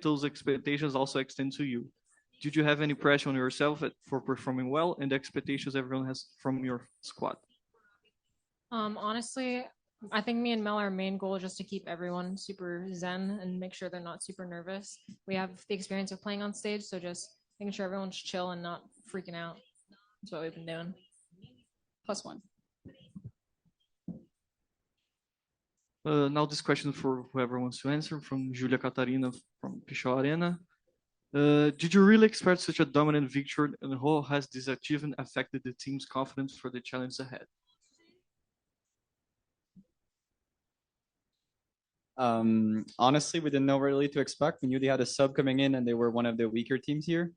those expectations also extend to you. Did you have any pressure on yourself for performing well and the expectations everyone has from your squad? Honestly, I think me and Mel, our main goal is just to keep everyone super zen and make sure they're not super nervous. We have the experience of playing on stage, so just making sure everyone's chill and not freaking out. That's what we've been doing. +1. Now this question for whoever wants to answer, from Julia Catarina from Pichau Arena. Did you really expect such a dominant victory, and how has this achievement affected the team's confidence for the challenge ahead? Honestly, we didn't know really to expect. We knew they had a sub coming in and they were one of the weaker teams here.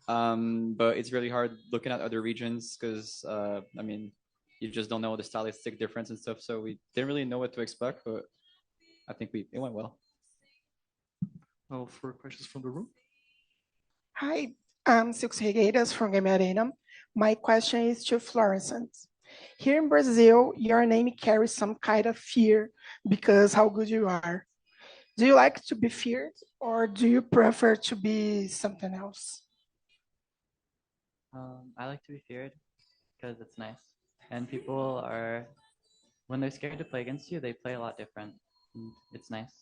But it's really hard looking at other regions because, I mean, you just don't know the stylistic difference and stuff. So we didn't really know what to expect, but I think it went well. Now for questions from the room. Hi, I'm Silks Regueiras from Game Arena. My question is to Florence. Here in Brazil, your name carries some kind of fear because how good you are. Do you like to be feared, or do you prefer to be something else? I like to be feared because it's nice. And people are, when they're scared to play against you, they play a lot different. And it's nice.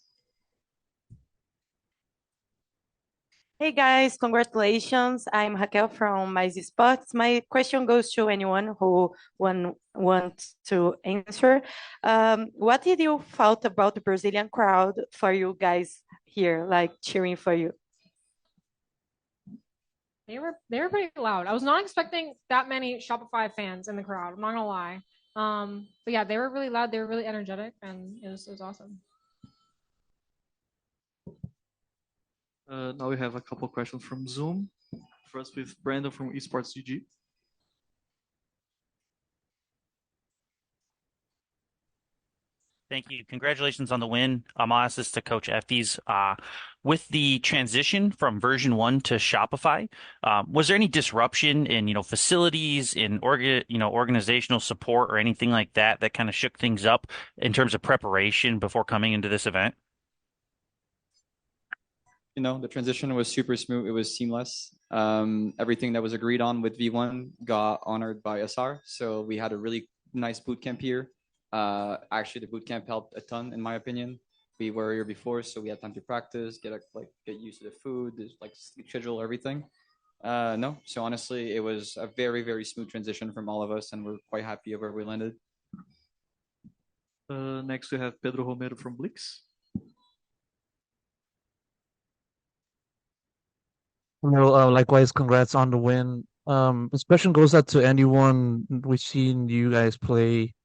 Hey guys, congratulations. I'm Raquel from Mais Esports. My question goes to anyone who wants to answer. What did you felt about the Brazilian crowd for you guys here, like cheering for you? They were pretty loud. I was not expecting that many Shopify fans in the crowd. I'm not gonna lie. But yeah, they were really loud. They were really energetic, and it was awesome. Now we have a couple questions from Zoom. First with Brandon from Esports GG. Thank you. Congratulations on the win. I'll ask this to Coach Effie's. With the transition from version 1 to Shopify, was there any disruption in facilities, in organizational support, or anything like that that kind of shook things up in terms of preparation before coming into this event? The transition was super smooth. It was seamless. Everything that was agreed on with V1 got honored by SR. So we had a really nice boot camp here. Actually, the boot camp helped a ton, in my opinion. We were here before, so we had time to practice, get used to the food, sleep schedule, everything. So honestly, it was a very, very smooth transition from all of us, and we're quite happy of where we landed. Next, we have Pedro Romero from Blix. Likewise, congrats on the win. This question goes out to anyone. We've seen you guys play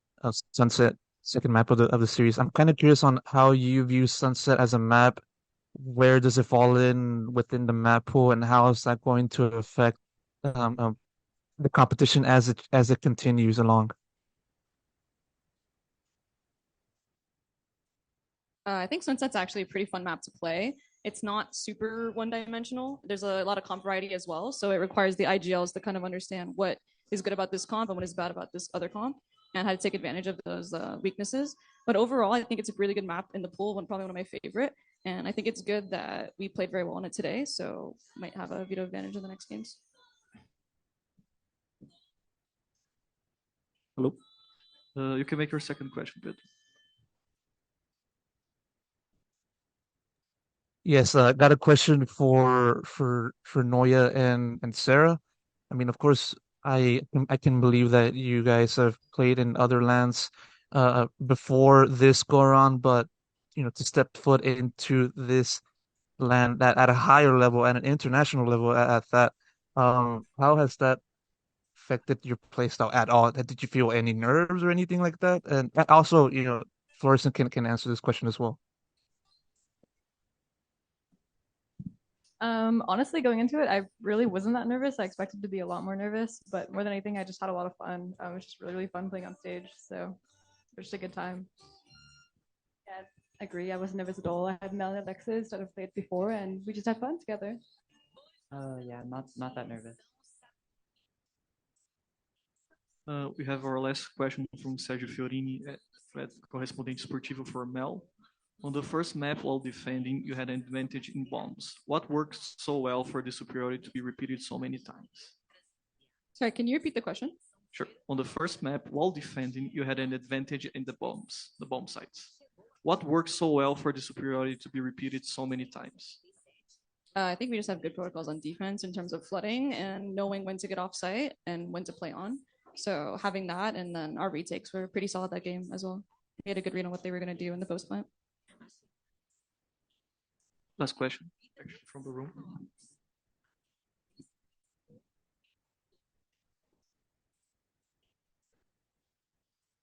Sunset, second map of the series. I'm kind of curious on how you view Sunset as a map. Where does it fall in within the map pool, and how is that going to affect the competition as it continues along? I think Sunset's actually a pretty fun map to play. It's not super one-dimensional. There's a lot of comp variety as well, so it requires the IGLs to kind of understand what is good about this comp and what is bad about this other comp, and how to take advantage of those weaknesses. But overall, I think it's a really good map in the pool, probably one of my favorite. And I think it's good that we played very well on it today, so might have a veto advantage in the next games. Hello. You can make your second question, Pedro. Yes, got a question for Noya and Sarah. I mean, of course, I can believe that you guys have played in other lands before this go around, but to step foot into this land at a higher level, at an international level at that, how has that affected your playstyle at all? Did you feel any nerves or anything like that? And also, Florison can answer this question as well. Honestly, going into it, I really wasn't that nervous. I expected to be a lot more nervous, but more than anything, I just had a lot of fun. It was just really, really fun playing on stage. So it was just a good time. Yeah, I agree. I wasn't nervous at all. I had Mel and Alexis that have played before, and we just had fun together. Yeah, not that nervous. We have our last question from Sergio Fiorini, correspondente esportivo for Mel. On the first map while defending, you had an advantage in bombs. What worked so well for the superiority to be repeated so many times? Sorry, can you repeat the question? Sure. On the first map while defending, you had an advantage in the bomb sites. What worked so well for the superiority to be repeated so many times? I think we just have good protocols on defense in terms of flooding and knowing when to get off site and when to play on. So having that, and then our retakes were pretty solid that game as well. We had a good read on what they were going to do in the post plant. Last question from the room.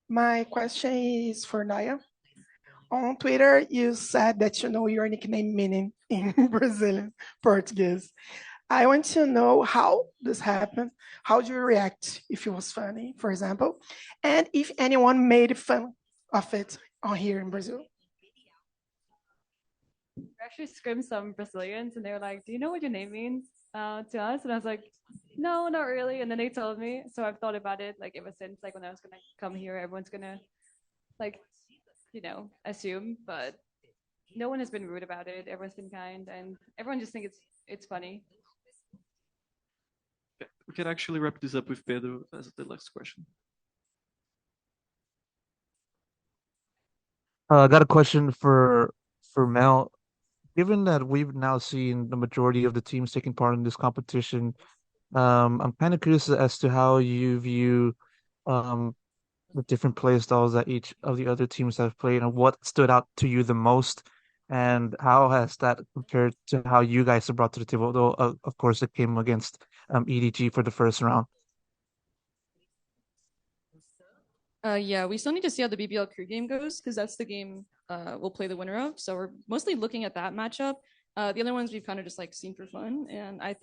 My question is for Naya. On Twitter, you said that you know your nickname meaning in Brazilian Portuguese. I want to know how this happened. How do you react if it was funny, for example, and if anyone made fun of it on here in Brazil? We actually scrimmed some Brazilians, and they were like, "Do you know what your name means?" To us, and I was like, "No, not really." And then they told me, so I've thought about it like ever since. Like when I was gonna come here, everyone's gonna like, assume, but no one has been rude about it. Everyone's been kind, and everyone just thinks it's funny. We can actually wrap this up with Pedro as the last question. I got a question for Mel. Given that we've now seen the majority of the teams taking part in this competition, I'm kind of curious as to how you view um, the different play styles that each of the other teams have played, and what stood out to you the most, and how has that compared to how you guys have brought to the table? Though, of course, it came against EDG for the first round. Yeah, we still need to see how the BBL Kru game goes because that's the game we'll play the winner of. So we're mostly looking at that matchup. The other ones we've kind of just like seen for fun, and I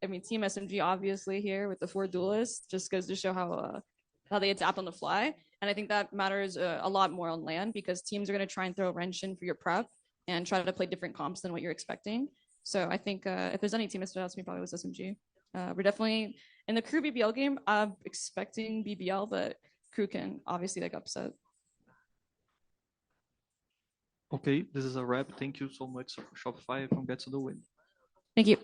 mean, Team SMG obviously here with the 4 duelists just goes to show how they adapt on the fly, and I think that matters a lot more on LAN because teams are going to try and throw a wrench in for your prep and try to play different comps than what you're expecting. So I think if there's any team that stood out to me, probably was SMG. We're definitely in the Kru BBL game. I'm expecting BBL, but Kru can obviously like upset. Okay, this is a wrap. Thank you so much for Shopify. Congrats on the win. Thank you.